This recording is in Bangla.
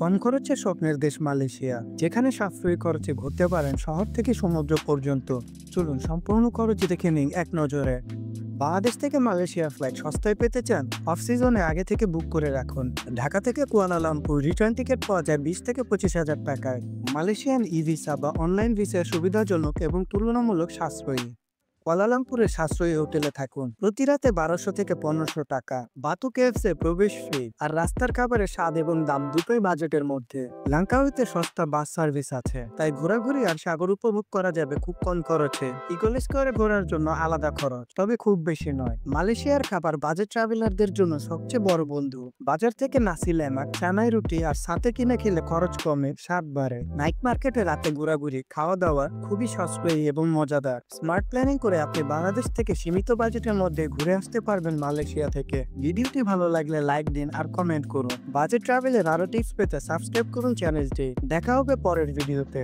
কম খরচে স্বপ্নের দেশ মালয়েশিয়া, যেখানে সাশ্রয়ী খরচে ঘুরতে পারেন শহর থেকে সমুদ্র পর্যন্ত। চলুন সম্পূর্ণ খরচ দেখে নিন এক নজরে। বাংলাদেশ থেকে মালয়েশিয়া ফ্লাইট সস্তায় পেতে চান? অফ সিজনে আগে থেকে বুক করে রাখুন। ঢাকা থেকে কুয়ালালামপুর রিটার্ন টিকিট পাওয়া যায় 20 থেকে 25 হাজার টাকায়। মালয়েশিয়ান ই ভিসা বা অনলাইন ভিসা সুবিধাজনক এবং তুলনামূলক সাশ্রয়ী। কুয়ালালামপুরের সাশ্রয়ী হোটেলে থাকুন, প্রতি রাতে 1200 থেকে 1500 টাকা। বাতু কেএফসি প্রবেশ ফ্রি, আর রাস্তার খাবারের স্বাদ এবং দাম দুটোই বাজেটের মধ্যে। লাঙ্কাউইতে সস্তা বাস সার্ভিস আছে, তাই ঘোরাঘুরি আর সাগর উপভোগ করা যাবে খুব কম খরচে। ইগল স্কোয়ারে ঘোরার জন্য আলাদা খরচ, তবে খুব বেশি নয়। মালয়েশিয়ার খাবার বাজেট ট্রাভেলারদের জন্য সবচেয়ে বড় বন্ধু। বাজার থেকে নাসি লেমাক, চানাই রুটি আর সাথে কিনে খেলে খরচ কমে, স্বাদ বাড়ে। নাইট মার্কেটে রাতে ঘোরাঘুরি, খাওয়া দাওয়া খুবই সাশ্রয়ী এবং মজাদার। স্মার্ট প্ল্যানিং করে আপনি বাংলাদেশ থেকে সীমিত বাজেটের মধ্যে ঘুরে আসতে পারবেন মালয়েশিয়া থেকে। ভিডিওটি ভালো লাগলে লাইক দিন আর কমেন্ট করুন। বাজেট ট্রাভেলের আরো টিপস পেতে সাবস্ক্রাইব করুন চ্যানেলটি। দেখা হবে পরের ভিডিওতে।